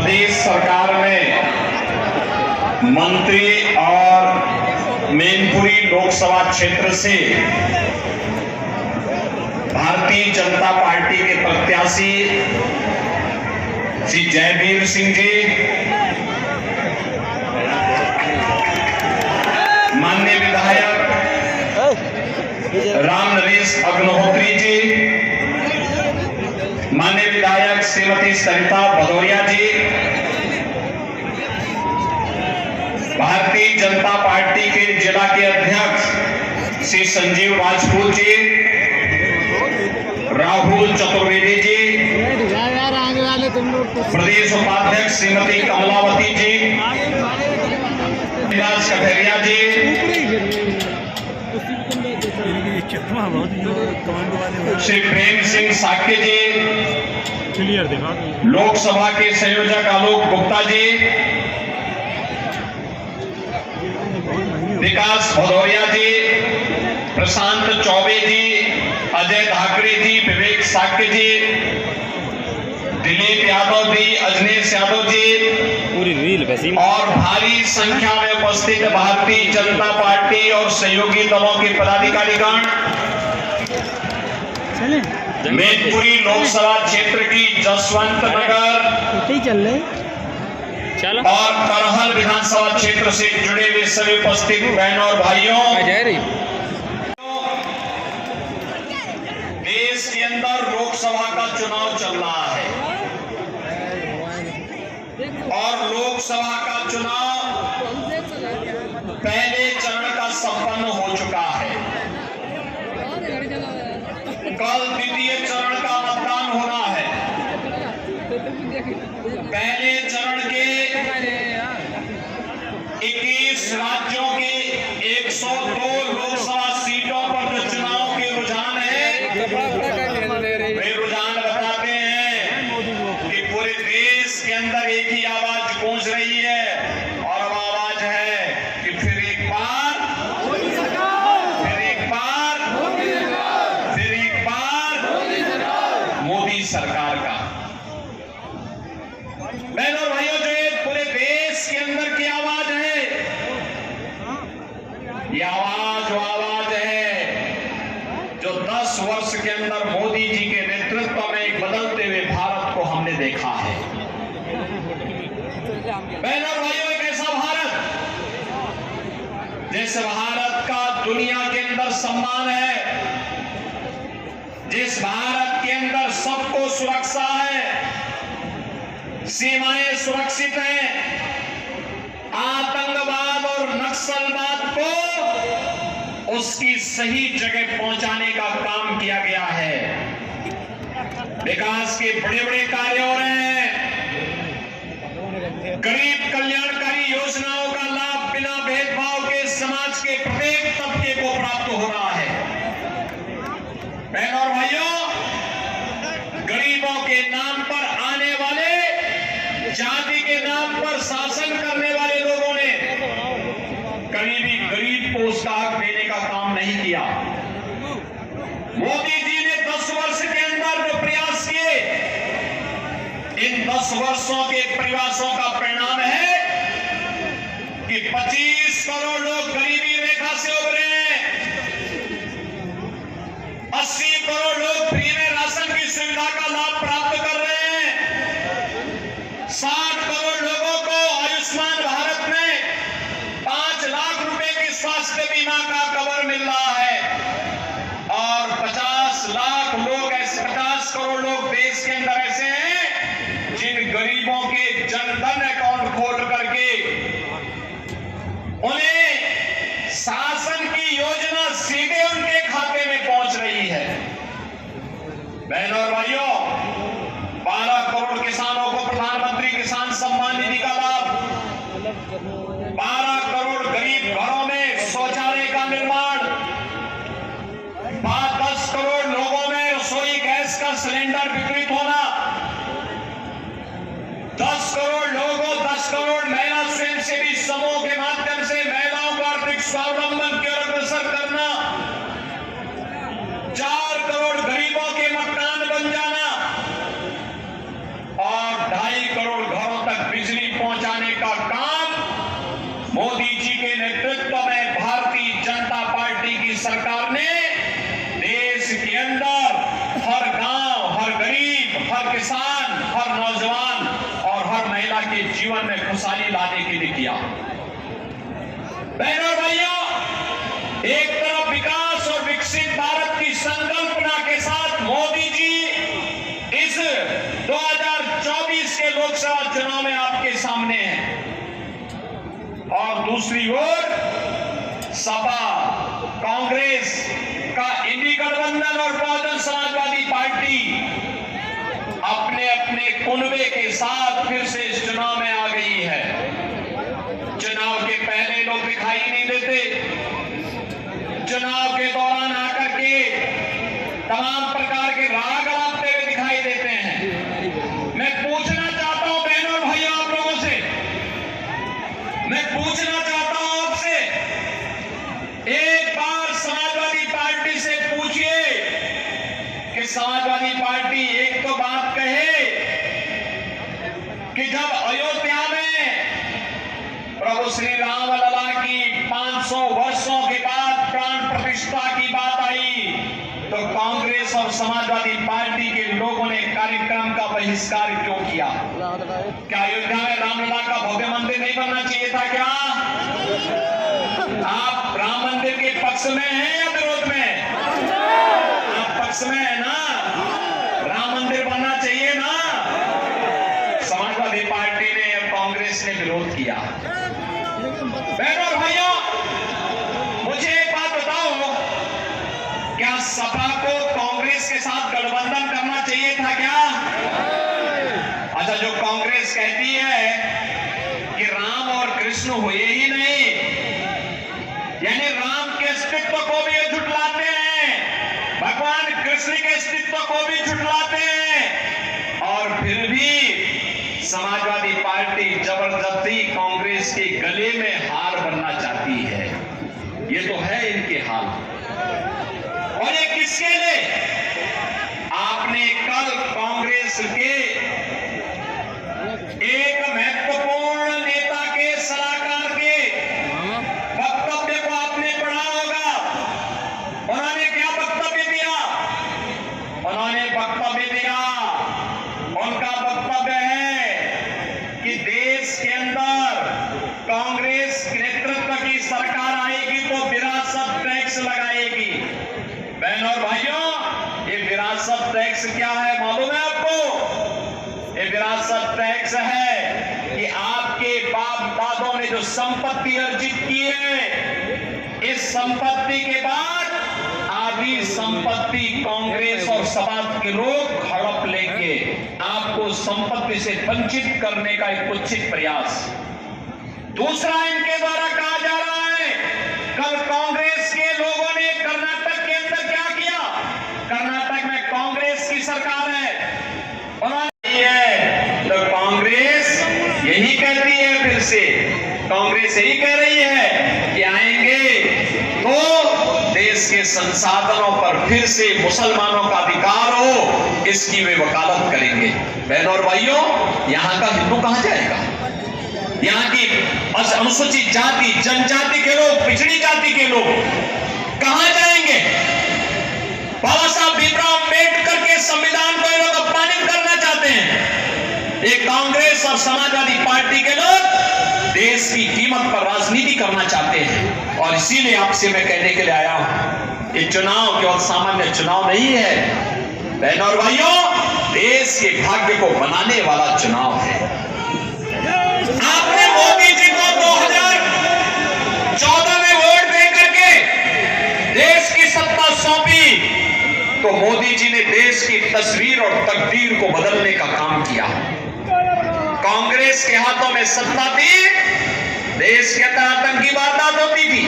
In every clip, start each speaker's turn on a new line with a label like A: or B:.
A: प्रदेश सरकार में मंत्री और मैनपुरी लोकसभा क्षेत्र से भारतीय जनता पार्टी के प्रत्याशी श्री जयवीर सिंह जी, माननीय विधायक राम नरेश अग्निहोत्री जी, माननीय विधायक श्रीमती सरिता भदौरिया जी, भारतीय जनता पार्टी के जिला के अध्यक्ष श्री संजीव राजपूत जी, राहुल चतुर्वेदी जी, प्रदेश उपाध्यक्ष श्रीमती कमलावती जी, विलास कठेरिया जी, श्री प्रेम सिंह साक्य जी, लोकसभा के संयोजक आलोक गुप्ता जी, विकास भदौरिया जी, प्रशांत चौबे जी, अजय ठाकरे जी, विवेक साक्य जी, दिलीप यादव जी, अजनेश यादव जी,
B: पूरी रील वैसी
A: और भारी संख्या में उपस्थित भारतीय जनता पार्टी और सहयोगी दलों के पदाधिकारीगण, मैनपुरी लोकसभा क्षेत्र की जसवंत नगर और करहल विधानसभा क्षेत्र से जुड़े हुए सभी उपस्थित बहनों और भाइयों, देश के अंदर लोकसभा का चुनाव चल रहा है और लोकसभा का चुनाव पहले चरण का संपन्न हो चुका है। कल द्वितीय चरण का मतदान होना है। पहले चरण के 21 राज्यों के 102 लोकसभा सीटों पर जो चुनाव के रुझान है, वे रुझान बताते हैं कि पूरे देश के अंदर एक ही आवाज गूंज रही है और अब आवाज है कि फिर एक बार मोदी सरकार का। बहनों और भाइयों, जो ये पूरे देश के अंदर की आवाज है, ये आवाज वो आवाज है जो 10 वर्ष के अंदर मोदी जी के नेतृत्व में एक बदलते हुए भारत को हमने देखा है। बहनों और भाइयों, एक ऐसा भारत जिस भारत का दुनिया के अंदर सम्मान है, जिस भारत के अंदर सबको सुरक्षा है, सीमाएं सुरक्षित हैं, आतंकवाद और नक्सलवाद को उसकी सही जगह पहुंचाने का काम किया गया है। विकास के बड़े बड़े कार्य हो रहे हैं। गरीब कल्याणकारी योजनाओं का लाभ बिना भेदभाव के समाज के प्रत्येक तबके को प्राप्त हो रहा है। बहनों और भाइयों, गरीबों के नाम पर आने वाले, जाति के नाम पर शासन करने वाले लोगों ने कभी भी गरीब को उसका हक देने का काम नहीं किया। मोदी जी ने 10 वर्ष के अंदर जो प्रयास किए, इन 10 वर्षों के प्रयासों का परिणाम है कि 25 करोड़ लोग गरीबी रेखा से उभरे हैं, 80 करोड़ लोग फ्री में राशन की सुविधा का लाभ प्राप्त कर रहे हैं, 60 करोड़ लोगों को आयुष्मान भारत में 5 लाख रुपए की स्वास्थ्य बीमा का कवर मिल रहा है और 50 लाख लोग ऐसे 50 करोड़ लोग देश के अंदर ऐसे हैं जिन गरीबों के जनधन अकाउंट खोल करके उन्हें शासन की योजना सीधे उनके खाते में पहुंच रही है। बहनों और भाइयों, 12 करोड़ किसानों को प्रधानमंत्री किसान सम्मान निधि का लाभ, 12 करोड़ गरीब घरों में शौचालय का निर्माण, 10 करोड़ लोगों में रसोई गैस का सिलेंडर वितरित होना, 10 करोड़ लोगों, 10 करोड़ के जीवन में खुशहाली लाने के लिए किया। बहनों और भाइयों, एक तरफ विकास और विकसित भारत की संकल्पना के साथ मोदी जी इस 2024 के लोकसभा चुनाव में आपके सामने हैं, और दूसरी ओर सपा, कांग्रेस का इंडी गठबंधन और बहुजन समाजवादी पार्टी अपने अपने कुनबे के साथ फिर से इस चुनाव में आ गई है। चुनाव के पहले लोग दिखाई नहीं देते, चुनाव के दौरान आकर के तमाम प्रकार के राग अलापते हुए दिखाई देते हैं। मैं पूछना चाहता हूं बहनों और भाइयों, आप लोगों से मैं पूछना चाहता हूं आपसे, एक बार समाजवादी पार्टी से पूछिए कि समाजवादी पार्टी एक तो बात कहे कि जब अयोध्या में प्रभु श्री राम लला की 500 वर्षों के बाद प्राण प्रतिष्ठा की बात आई तो कांग्रेस और समाजवादी पार्टी के लोगों ने कार्यक्रम का बहिष्कार क्यों किया? क्या अयोध्या में रामलला का भव्य मंदिर नहीं बनना चाहिए था क्या? आप राम मंदिर के पक्ष में हैं या विरोध में? आप पक्ष में है ना? राम मंदिर बनना चाहिए ना? समाजवादी पार्टी ने और कांग्रेस ने विरोध किया। बहनों और भाइयों, मुझे एक बात बताओ, क्या सपा को कांग्रेस के साथ गठबंधन करना चाहिए था क्या? अच्छा, जो कांग्रेस कहती है कि राम और कृष्ण हुए ही नहीं, यानी राम के अस्तित्व को भी ये झुठलाते हैं, भगवान कृष्ण के अस्तित्व को भी झुठलाते हैं, और फिर भी समाजवादी पार्टी जबरदस्ती कांग्रेस के गले में हार बनना चाहती है। ये तो है इनके हाल। और ये किसके लिए? आपने कल कांग्रेस के एक महत्वपूर्ण नेता के सलाहकार के वक्तव्य को आपने पढ़ा होगा। उन्होंने क्या वक्तव्य दिया? उन्होंने वक्तव्य दिया, उनका वक्तव्य है कि देश के अंदर कांग्रेस नेतृत्व की सरकार आएगी तो विरासत टैक्स लगाएगी। बहनों और भाइयों, ये विरासत टैक्स क्या है मालूम है आपको? ये विरासत टैक्स है कि आपके बाप दादों ने जो संपत्ति अर्जित की है, इस संपत्ति के बाद आधी संपत्ति कांग्रेस और समाज के लोग हड़प लेंगे। आपको संपत्ति से वंचित करने का एक कुत्सित प्रयास। दूसरा, इनके द्वारा कहा जा रहा है, कल कांग्रेस के लोगों ने कर्नाटक के अंदर क्या किया? कर्नाटक में कांग्रेस की सरकार है, उन्होंने तो कांग्रेस यही कहती है, फिर से कांग्रेस यही कह रही है कि आएंगे तो देश के संसाधनों पर फिर से मुसलमानों का अधिकार हो, इसकी वे वकालत करेंगे। बहनों और भाइयों, यहां का हिंदू कहां जाएगा? यहाँ की अनुसूचित जाति, जनजाति के लोग, पिछड़ी जाति के लोग कहां जाएंगे? बाबा साहब भीमराव अम्बेडकर के संविधान को ये लोग अपमानित करना चाहते हैं। ये कांग्रेस और समाजवादी पार्टी के लोग देश की कीमत पर राजनीति करना चाहते हैं, और इसीलिए आपसे मैं कहने के लिए आया हूं, ये चुनाव केवल सामान्य चुनाव नहीं है बहनों और भाइयों, देश के भाग्य को बनाने वाला चुनाव है। आपने मोदी जी को 2014 में वोट दे करके देश की सत्ता सौंपी, तो मोदी जी ने देश की तस्वीर और तकदीर को बदलने का काम किया। कांग्रेस के हाथों में सत्ता थी, देश के अंदर आतंकी वारदात होती थी।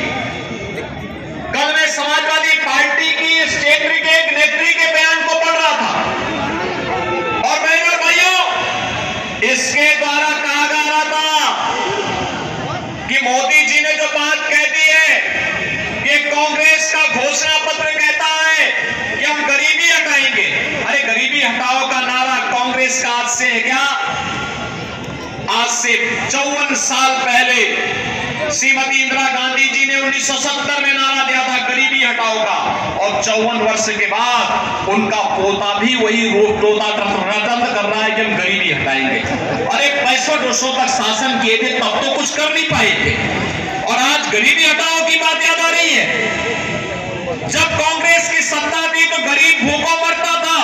A: कल मैं समाजवादी पार्टी की क्षेत्रीय के एक नेत्री के बयान को पढ़ रहा था, और बहनों और भाइयों, इसके द्वारा कहा जा रहा था कि मोदी जी ने जो बात कह दी है कि कांग्रेस का घोषणा पत्र कहता है कि हम गरीबी हटाएंगे। अरे गरीबी हटाओ का नारा कांग्रेस का आज से है क्या? आज से 54 साल पहले श्रीमती इंदिरा गांधी जी ने 1970 में नारा दिया था गरीबी हटाओ का, और 54 वर्ष के बाद उनका पोता भी वही रोता रटंत कर रहा है कि हम गरीबी हटाएंगे। अरे 65 वर्षों तक शासन किए थे, तब तो कुछ कर नहीं पाए थे, और आज गरीबी हटाओ की बात याद आ रही है। जब कांग्रेस की सत्ता थी तो गरीब भूखों मरता था,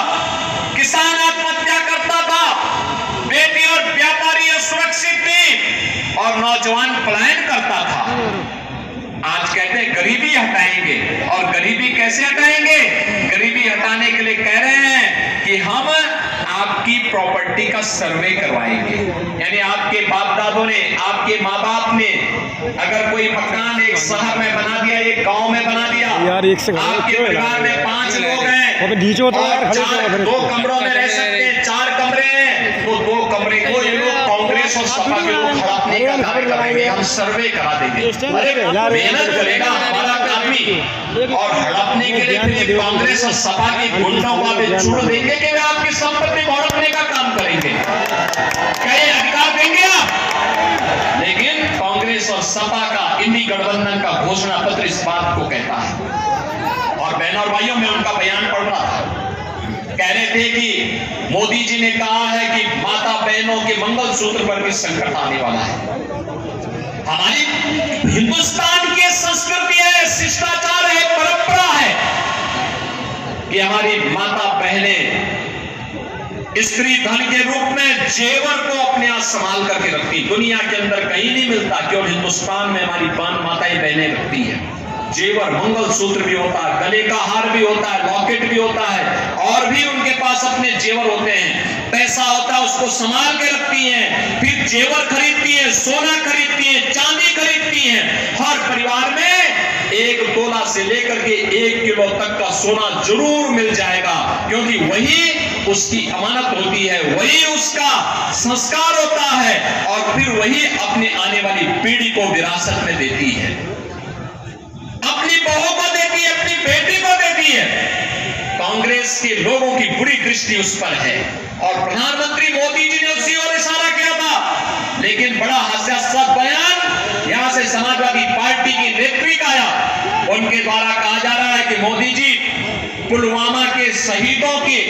A: किसान आत्महत्या करता था, बेटी और व्यापारी असुरक्षित थी और नौजवान पलायन करता था। आज कहते हैं गरीबी हटाएंगे, और गरीबी कैसे हटाएंगे? गरीबी हटाने के लिए कह रहे हैं कि हम आपकी प्रॉपर्टी का सर्वे करवाएंगे। यानी आपके बाप दादों ने, आपके माँ बाप ने अगर कोई मकान एक शहर में बना दिया, एक गांव में बना दिया, आपके परिवार में 5 लोग हैं और 2 कमरों में रह सकते हैं, 4 कमरे हैं, तो 2 कमरे को ये लोग कांग्रेस और सपा के लोग हड़पने का काम करेंगे, हम सर्वे करा देंगे। अरे मेहनत करेगा हमारा आदमी, और हड़पने के लिए फिर कांग्रेस और सपा के गुंडों को आप छोड़ देंगे कि वे आपकी संपत्ति को हड़पने का काम करेंगे? क्या ये अधिकार देंगे आप? लेकिन कांग्रेस और सपा का इंडी गठबंधन का घोषणा पत्र इस बात को कहता है। और बहनों और भाइयों, में उनका बयान पढ़ रहा था, कह रहे थे कि मोदी जी ने कहा है कि माता बहनों के मंगलसूत्र पर भी संकट आने वाला है। हमारी हिंदुस्तान की संस्कृति है, शिष्टाचार है, परंपरा है कि हमारी माता बहनें स्त्री धन के रूप में जेवर को अपने आप संभाल करके रखती। दुनिया के अंदर कहीं नहीं मिलता, केवल हिंदुस्तान में हमारी माताएं बहनें रखती है। जेवर, मंगलसूत्र भी होता है, गले का हार भी होता है, लॉकेट भी होता है, और भी उनके पास अपने जेवर होते हैं। पैसा होता है, उसको संभाल के रखती हैं, फिर जेवर खरीदती है, सोना खरीदती है, चांदी खरीदती है। हर परिवार में 1 तोला से लेकर के 1 किलो तक का सोना जरूर मिल जाएगा, क्योंकि वही उसकी अमानत होती है, वही उसका संस्कार होता है, और फिर वही अपने आने वाली पीढ़ी को विरासत में देती है, अपनी बहू को देती है, अपनी बेटी को देती है। कांग्रेस के लोगों की बुरी दृष्टि उस पर है, और प्रधानमंत्री मोदी जी ने उसी ओर इशारा किया था। लेकिन बड़ा हास्यास्पद बयान यहां से समाजवादी पार्टी की नेत्री का आया। उनके द्वारा कहा जा रहा है कि मोदी जी, पुलवामा के शहीदों के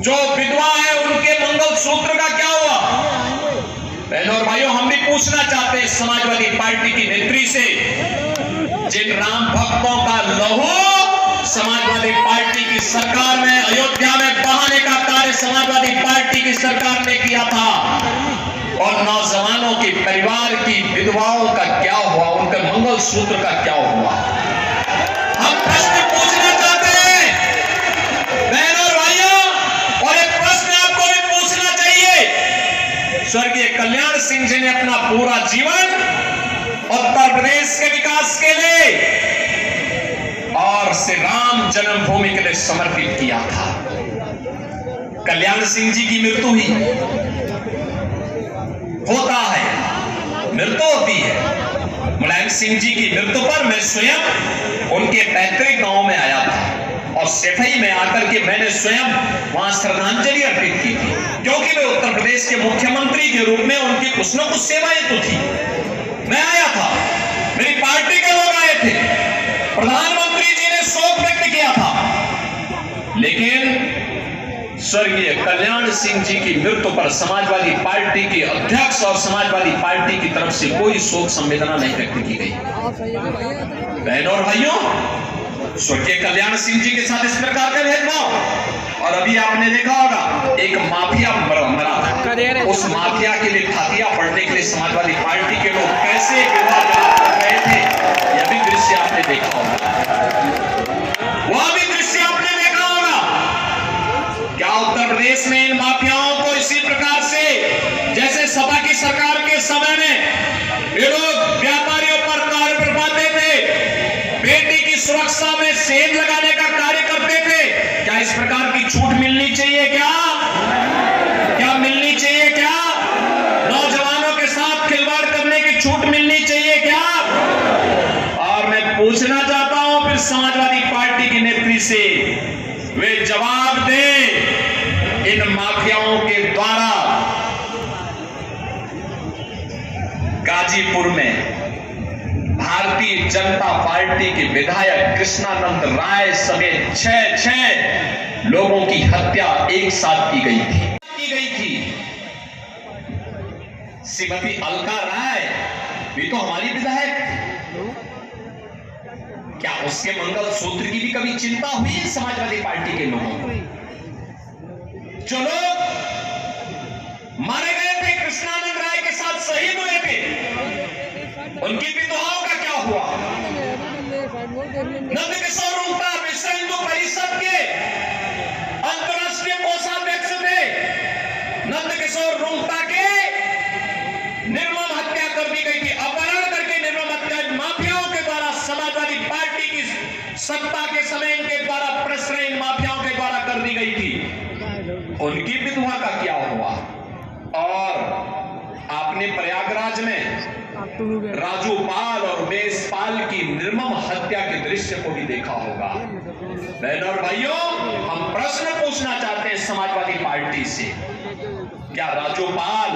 A: जो विधवा है उनके मंगलसूत्र का क्या हुआ? बहनों और भाइयों, हम भी पूछना चाहते हैं समाजवादी पार्टी की नेत्री से, जिन राम भक्तों का लहू समाजवादी पार्टी की सरकार में अयोध्या में बहाने का कार्य समाजवादी पार्टी की सरकार ने किया था, और नौजवानों के परिवार की विधवाओं का क्या हुआ, उनके मंगलसूत्र का क्या हुआ? हम प्रश्न पूछना चाहते हैं बहनों और भाइयों, और एक प्रश्न आपको भी पूछना चाहिए। स्वर्गीय कल्याण सिंह जी ने अपना पूरा जीवन उत्तर प्रदेश के विकास के लिए और श्री राम जन्मभूमि के लिए समर्पित किया था। कल्याण सिंह जी की मृत्यु हुई, होता है, मृत्यु होती है। मुलायम सिंह जी की मृत्यु पर मैं स्वयं उनके पैतृक गांव में आया था, और सेठई में आकर के मैंने स्वयं वहां श्रद्धांजलि अर्पित की थी, क्योंकि वे उत्तर प्रदेश के मुख्यमंत्री के रूप में उनकी कुछ न कुछ सेवाएं तो थी। मैं आया था, मेरी पार्टी के लोग आए थे, प्रधानमंत्री जी ने शोक व्यक्त किया था, लेकिन स्वर्गीय कल्याण सिंह जी की मृत्यु पर समाजवादी पार्टी के अध्यक्ष और समाजवादी पार्टी की तरफ से कोई शोक संवेदना नहीं व्यक्त की गई। बहनों और भाइयों, स्वर्गीय कल्याण सिंह जी के साथ इस प्रकार का भेदभाव, और अभी आपने देखा होगा एक माफिया मरा था, उस माफिया के लिए खातिया पढ़ने के लिए समाजवादी पार्टी के लोग कैसे विवाद कर रहे थे, यह भी दृश्य आपने देखा होगा, वह भी दृश्य आपने देखा होगा। क्या उत्तर प्रदेश में इन माफियाओं को इसी प्रकार से, जैसे सपा की सरकार के समय में ये लोग व्यापारियों पर कार्य करवाते थे, बेटी की सुरक्षा में सेंध लगाने का कार्य करते थे, क्या इस प्रकार की छूट मिलनी चाहिए? क्या मिलनी चाहिए? क्या नौजवानों के साथ खिलवाड़ करने की छूट मिलनी चाहिए? क्या? और मैं पूछना चाहता हूं फिर समाजवादी पार्टी की नेत्री से, वे जवाब दें इन माफियाओं के द्वारा गाजीपुर में भारतीय जनता पार्टी के विधायक कृष्णानंद राय समेत 6 लोगों की हत्या एक साथ की गई थी। श्रीमती अलका राय भी तो हमारी विधायक थी। क्या उसके मंगलसूत्र की भी कभी चिंता हुई है समाजवादी पार्टी के लोगों को? जो लोग मारे गए थे, कृष्णानंद राय के साथ शहीद हुए थे, उनकी विधवाओं का क्या हुआ? नंदकिशोर रूंगटा विश्व हिंदू परिषद के अंतरराष्ट्रीय कोषाध्यक्ष थे। नंदकिशोर रूंगटा के निर्मम हत्या कर दी गई थी, अपहरण करके निर्मम हत्या माफियाओं के द्वारा, समाजवादी पार्टी की सत्ता के समय इनके द्वारा प्रश्रय माफियाओं के द्वारा कर दी गई थी। उनकी विधवा का क्या हुआ? और आपने प्रयागराज में राजूपाल और उमेशपाल की निर्मम हत्या के दृश्य को भी देखा होगा। बहनों और भाइयों, हम प्रश्न पूछना चाहते हैं समाजवादी पार्टी से, क्या राजूपाल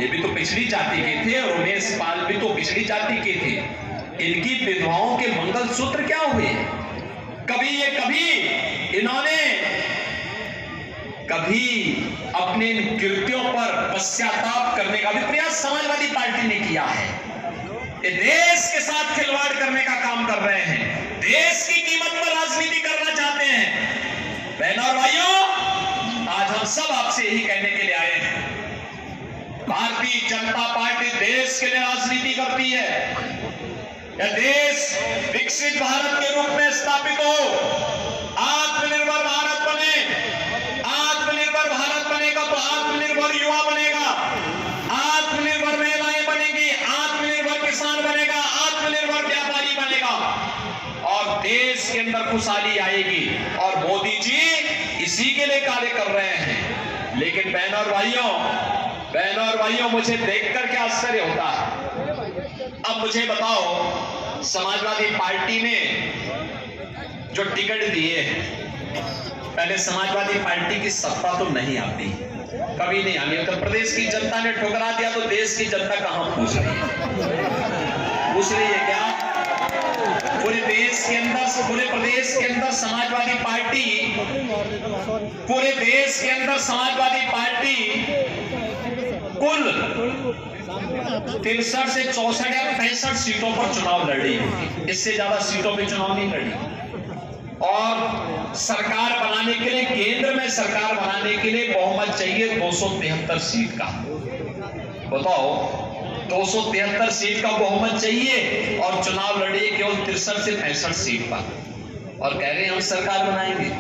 A: ये भी तो पिछड़ी जाति के थे और उमेशपाल भी तो पिछड़ी जाति के थे, इनकी विधवाओं के मंगलसूत्र क्या हुए? कभी अपने इन कृत्यों पर पश्चाताप करने का भी प्रयास समाजवादी पार्टी ने किया है। ये देश के साथ खिलवाड़ करने का काम कर रहे हैं, देश की कीमत पर राजनीति करना चाहते हैं। बहनों और भाइयों, आज हम सब आपसे यही कहने के लिए आए हैं, भारतीय जनता पार्टी देश के लिए राजनीति करती है। यह देश विकसित भारत के रूप में स्थापित हो, आत्मनिर्भर भारत बने। आत्मनिर्भर भारत बनेगा तो आत्मनिर्भर युवा बनेगा, आत्मनिर्भर महिलाएं बनेंगी, आत्मनिर्भर किसान बनेगा, आत्मनिर्भर व्यापारी बनेगा और देश के अंदर खुशहाली आएगी। और मोदी जी इसी के लिए कार्य कर रहे हैं। लेकिन बहनों और भाइयों, मुझे देखकर क्या आश्चर्य होता है। अब मुझे बताओ, समाजवादी पार्टी ने जो टिकट दिए, पहले समाजवादी पार्टी की सत्ता तो नहीं आती, कभी नहीं आनी। उत्तर प्रदेश की जनता ने ठुकरा दिया तो देश की जनता कहां पूछ रही है क्या? पूरे देश के अंदर, पूरे प्रदेश के अंदर समाजवादी पार्टी, पूरे देश के अंदर समाजवादी पार्टी कुल 63 से 64 या 65 सीटों पर चुनाव लड़ी, इससे ज्यादा सीटों पे चुनाव नहीं लड़ी। और सरकार बनाने के लिए, केंद्र में सरकार बनाने के लिए बहुमत चाहिए 273 सीट का। बताओ, 273 सीट का बहुमत चाहिए और चुनाव लड़े केवल 63 से 65 सीट पर, और कह रहे हैं हम सरकार बनाएंगे।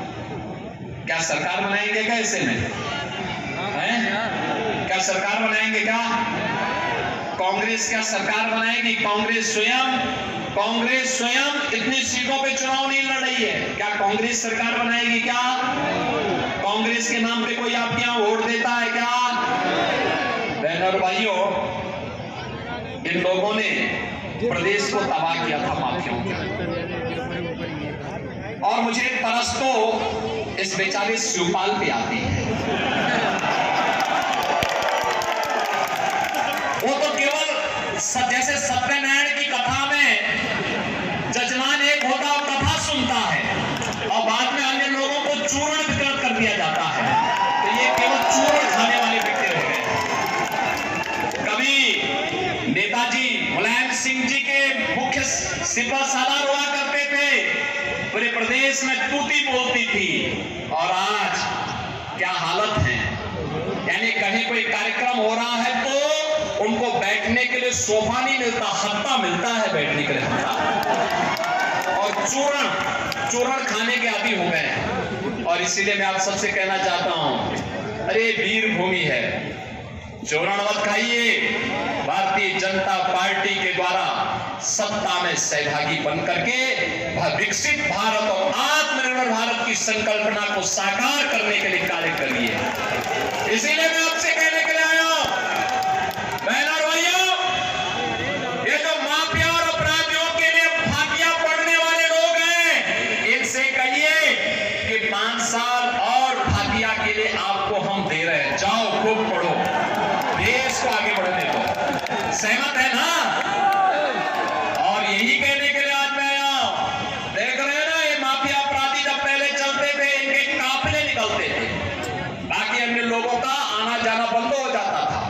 A: क्या सरकार बनाएंगे? क्या ऐसे में है? क्या सरकार बनाएंगे? क्या कांग्रेस क्या सरकार बनाएगी? कांग्रेस स्वयं इतनी सीटों पे चुनाव नहीं लड़ रही है। क्या कांग्रेस सरकार बनाएगी? क्या कांग्रेस के नाम पे कोई आपके यहां वोट देता है क्या? बहनों और भाइयों, इन लोगों ने प्रदेश को तबाह किया था माफियाओं के, और मुझे तरस तो इस बेचारे शिवपाल पे आती है। वो तो केवल जैसे सत्यनारायण की कथा में जजमान एक होता और कथा सुनता है और बाद में अन्य लोगों को चूर्ण वितरण कर दिया जाता है, तो ये केवल चूर्ण खाने वाले व्यक्ति होते हैं। कभी नेताजी मुलायम सिंह जी के मुख्य सिपह सालार हुआ करते थे, पूरे प्रदेश में तूती बोलती थी, और आज क्या हालत है। यानी कहीं कोई कार्यक्रम हो रहा है तो उनको बैठने के लिए सोफा नहीं मिलता, हत्ता मिलता है बैठने के लिए हत्ता, और चूर्ण खाने के आदी हो गए। और इसीलिए मैं आप सबसे कहना चाहता हूं, अरे वीर भूमि है, चूर्ण मत खाइए। भारतीय जनता पार्टी के द्वारा सत्ता में सहभागी बनकर के विकसित भारत और आत्मनिर्भर भारत की संकल्पना को साकार करने के लिए कार्य करिए। इसीलिए मैं आपसे कहने के लिए आया हूं, बहनों और भाइयों, ये जो माफिया और अपराधियों के लिए फांसियां पड़ने वाले लोग हैं, इनसे कहिए कि 5 साल और फांसियां के लिए आपको हम दे रहे हैं, जाओ खूब पढ़ो, देश को आगे बढ़ने दो। सहमत है ना? जाना बंद हो जाता था।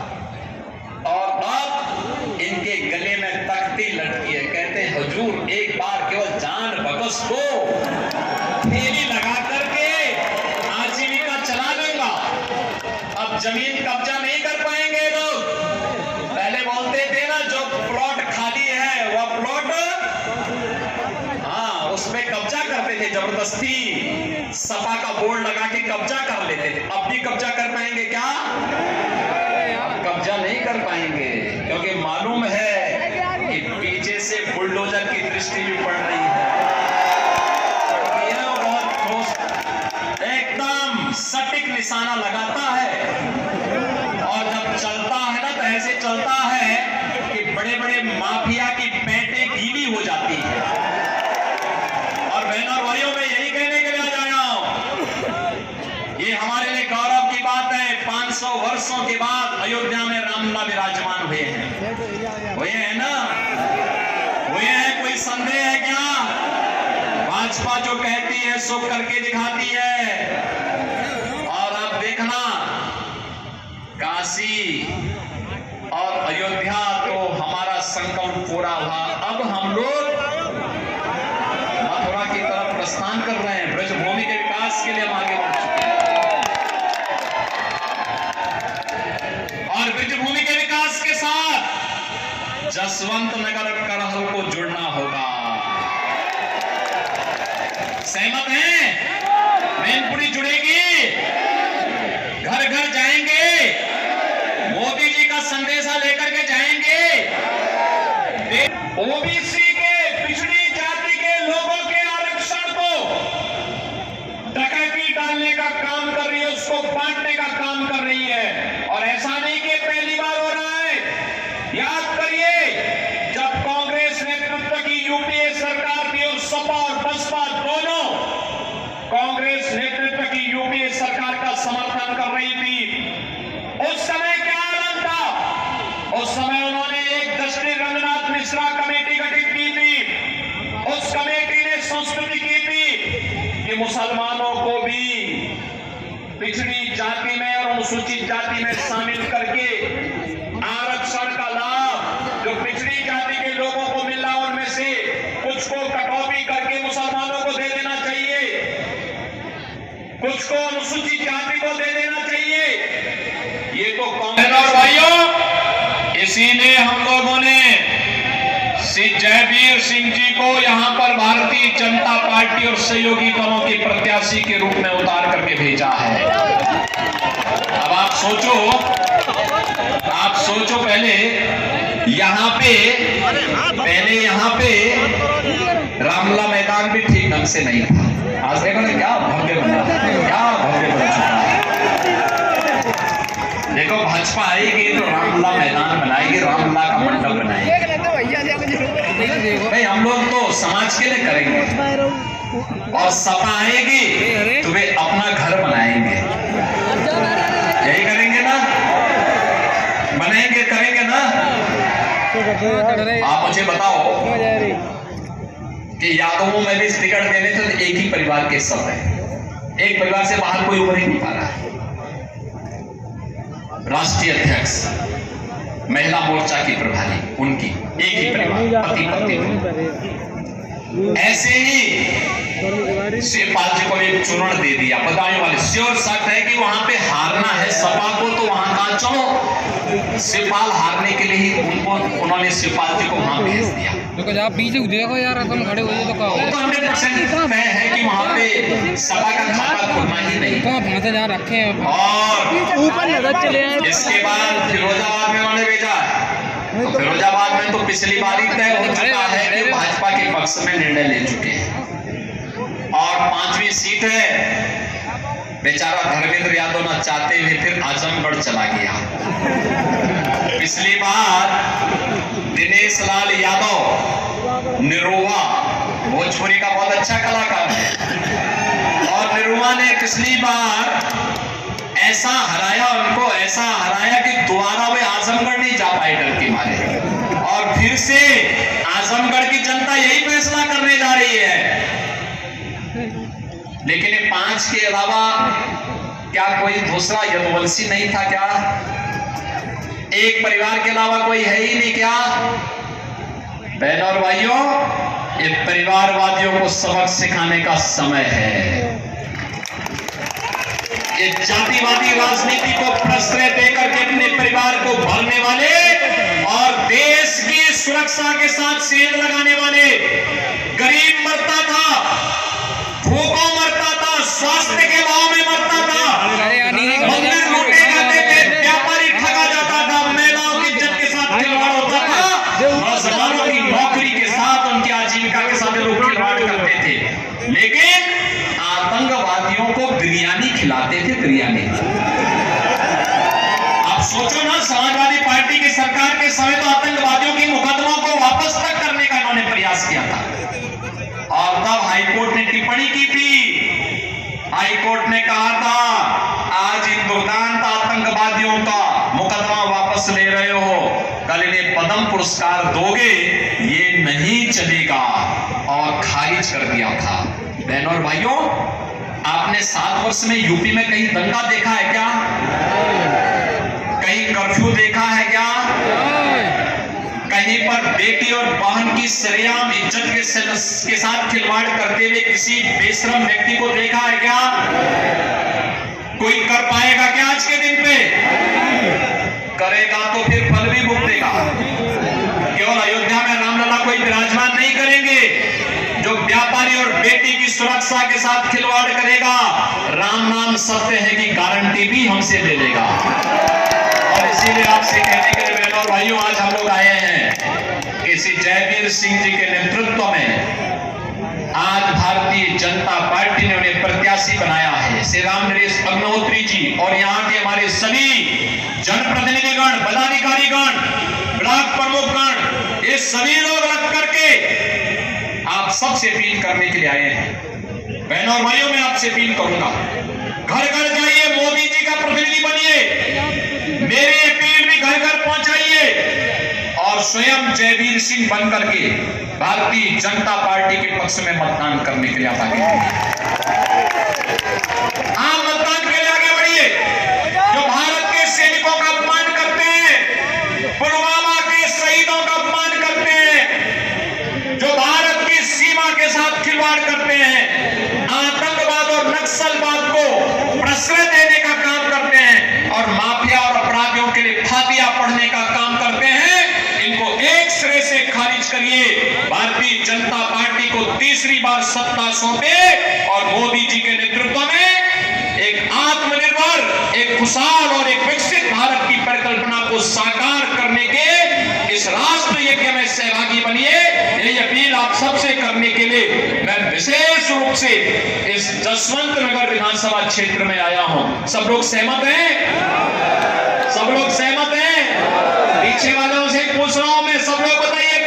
A: और अब इनके गले में तख्ती लटकी है, कहते हैं हुजूर एक बार केवल जान बख्श दो, फेरी लगा करके आजीविका चला लूंगा। अब जमीन कब्जा नहीं कर पाएंगे लोग। पहले बोलते थे ना जो प्लॉट खाली है वह प्लॉट, हाँ उसमें कब्जा करते थे जबरदस्ती, सपा का बोर्ड लगा के कब्जा कर लेते थे। अब भी कब्जा कर पाएंगे क्या? अब कब्जा नहीं कर पाएंगे, क्योंकि मालूम है कि पीछे से बुलडोजर की दृष्टि भी पड़ रही है। बहुत एकदम सटीक निशाना लगाता है, और जब चलता है ना तो ऐसे चलता है कि बड़े बड़े माफिया की पेटें गीली हो जाती है। और बहनों और भाइयों में यही कहने के लिए आया हूं, ये हमारे लिए गौरव की बात है। 500 वर्षों के बाद अयोध्या में रामलला विराजमान हुए हैं ना, हुए हैं, कोई संदेह है क्या? भाजपा जो कहती है सो करके दिखाती है। और अब देखना काशी और अयोध्या तो हमारा संकल्प पूरा हुआ। अब हम लोग मथुरा की तरफ प्रस्थान कर रहे हैं। ब्रजभूमि के विकास के लिए हम आगे बढ़ चुके हैं, और ब्रजभूमि के विकास के साथ जसवंत नगर करहल को जुड़ना होगा। सहमत हैं? मैनपुरी जुड़ेगी, घर घर जाएंगे, मोदी जी का संदेशा लेकर के जाएंगे। ओबीसी के, पिछड़ी जाति के लोगों के आरक्षण को डकैती डालने का काम कर रही है, उसको बांटने का काम कर रही है। और ऐसा नहीं कि पहली बार हो रहा है। याद करिए, जब कांग्रेस नेतृत्व की यूपीए सरकार थी और सपा और बसपा दोनों कांग्रेस नेतृत्व की यूपीए सरकार का समर्थन कर रही थी, उस समय क्या आलम था? उस समय उन्होंने एक दृष्टि रंगनाथ मिश्रा कमेटी गठित की थी। उस कमेटी ने संस्तुति की थी कि मुसलमानों को भी पिछड़ी जाति में और अनुसूचित जाति में शामिल करके आरक्षण का लाभ जो पिछड़ी जाति के लोगों को मिल रहा, उनमें से कुछ को कटौती करके मुसलमानों को दे देना चाहिए, कुछ को अनुसूचित जाति को दे देना चाहिए। ये तो कांग्रेस। और भाइयों, इसीलिए हम लोगों ने श्री जयवीर सिंह जी को यहां पर भारतीय जनता पार्टी और सहयोगी दलों के प्रत्याशी के रूप में उतार करके भेजा है। अब आप सोचो पहले यहाँ पे रामलला मैदान भी ठीक ढंग से नहीं था। आज देखो ना क्या भव्य बना, क्या भव्य बन चुका है। देखो भाजपा आएगी तो रामलला मैदान बनाएगी, रामलला का मंडप बनाएगी। भाई हम लोग तो समाज के लिए करेंगे, और सपा आएगी तो वे अपना घर बनाएंगे। यही करेंगे ना, बनाएंगे, करेंगे ना। आप मुझे बताओ कि यादवों में भी टिकट देने थे तो एक ही परिवार के सब है, एक परिवार से बाहर कोई उभर ही नहीं पा रहा है। राष्ट्रीय अध्यक्ष, महिला मोर्चा की प्रभारी, उनकी एक ही परिवार, पति पत्नी। ऐसे ही शिवपाल जी को एक चूर्ण दे दिया बदायूं वाले। श्योर शक है कि वहां पे हारना है सपा को, तो वहां का चलो शिवपाल हारने के लिए ही उन्होंने शिवपाल जी को वहां भेज दिया।
B: तो आप पीछे देखो यार, तुम खड़े हो तो क्या
A: तो 100% तय है कि वहां पे सपा का खाता खुलना ही नहीं।
B: तो जहाँ रखे हैं
A: और
B: ऊपर नजर चले आए।
A: इसके बाद फिरोजाबाद में उन्होंने भेजा है। तो फिरोजाबाद में तो पिछली बार ही तय हो चुका है कि भाजपा के पक्ष में निर्णय ले चुके हैं। और 5वीं सीट है, बेचारा धर्मेंद्र यादव ना चाहते हुए फिर आजमगढ़ चला गया। पिछली बार दिनेश लाल यादव निरुआ, भोजपुरी का बहुत अच्छा कलाकार है, और निरुआ ने पिछली बार ऐसा हराया, उनको ऐसा हराया कि दोबारा वे आजमगढ़ नहीं जा पाए डर के मारे। और फिर से आजमगढ़ की जनता यही फैसला करने जा रही है। लेकिन ये 5 के अलावा क्या कोई दूसरा यदुवंशी नहीं था क्या? एक परिवार के अलावा कोई है ही नहीं क्या? बहनों और भाइयों, ये परिवारवादियों को सबक सिखाने का समय है। ये जातिवादी राजनीति को प्रश्रय देकर के अपने परिवार को भरने वाले और देश की सुरक्षा के साथ सेंध लगाने वाले, गरीब मरता था, भूखों मरता था, स्वास्थ्य के भाव में मरता था, मंदिर लूटे जाते थे, व्यापारी ठगा जाता था, महिलाओं की इज्जत के साथ खिलवाड़ होता था, नौजवानों की नौकरी के साथ, उनकी आजीविका के साथ लोग खिलवाड़ करते थे। लेकिन आतंकवादियों को बिरयानी खिलाते थे, बिरयानी। आप सोचो ना, समाजवादी पार्टी की सरकार के समय तो आतंकवादियों के मुकदमों को वापस तक करने का इन्होंने प्रयास किया था, और तब हाईकोर्ट ने टिप्पणी की थी। हाईकोर्ट ने कहा था, आज इन दुर्दांत आतंकवादियों का मुकदमा वापस ले रहे हो, कल इन्हें पद्म पुरस्कार दोगे, ये नहीं चलेगा, और खारिज कर दिया था। बहनों और भाइयों, आपने 7 वर्ष में यूपी में कहीं दंगा देखा है क्या? कहीं कर्फ्यू देखा है क्या? कहीं पर बेटी और बहन की सरेआम इज्जत के साथ खिलवाड़ करते हुए किसी बेशरम व्यक्ति को देखा है क्या? कोई कर पाएगा क्या आज के दिन पे? करेगा तो फिर फल भी भुगतेगा। केवल अयोध्या में रामलला कोई विराजमान नहीं करेंगे, जो व्यापारी और बेटी की सुरक्षा के साथ खिलवाड़ करेगा, राम नाम सत्य है की गारंटी भी हमसे ले लेगा। और इसीलिए आपसे कहने के लिए बहनों और भाइयों, आज हम लोग आए हैं किसी जयवीर सिंह जी के नेतृत्व में। आज भारतीय जनता पार्टी ने उन्हें प्रत्याशी बनाया है, श्री राम नरेश अग्निहोत्री जी, और यहाँ के हमारे सभी जनप्रतिनिधिगण, पदाधिकारीगण, ब्लॉक प्रमुखगण, ये सभी लोग लग करके आप सबसे अपील करने के लिए आए हैं। बहनों और भाइयों, मैं आपसे अपील करूंगा, घर घर जाइए, मोदी जी का प्रतिनिधि बनिए, मेरी अपील भी घर घर पहुंचाइए, और स्वयं जयवीर सिंह बन करके भारतीय जनता पार्टी के पक्ष में मतदान करने के लिए आप आगे आप मतदान के लिए आगे बढ़िए। जो भारत के सैनिकों का अपमान करते हैं, पुलवामा के शहीदों का अपमान करते हैं, जो भारत की सीमा के साथ खिलवाड़ करते हैं, आतंकवाद और नक्सलवाद को प्रश्रय देने का काम करते हैं, और माफिया और अपराधियों के लिए फातिया पढ़ने का काम करते हैं, इनको एक सिरे से खारिज करिए। भारतीय जनता पार्टी को तीसरी बार सत्ता सौंपे, और मोदी जी के नेतृत्व में एक आत्मनिर्भर, एक खुशहाल और एक विकसित भारत की परिकल्पना को साकार करने के इस राष्ट्र यज्ञ में सहभागी बनिए। यही अपील आप सबसे करने के लिए मैं विशेष रूप से इस जसवंत नगर विधानसभा क्षेत्र में आया हूं। सब लोग सहमत हैं? सब लोग सहमत हैं? पीछे वालों से पूछ रहा हूं मैं, सब लोग बताइए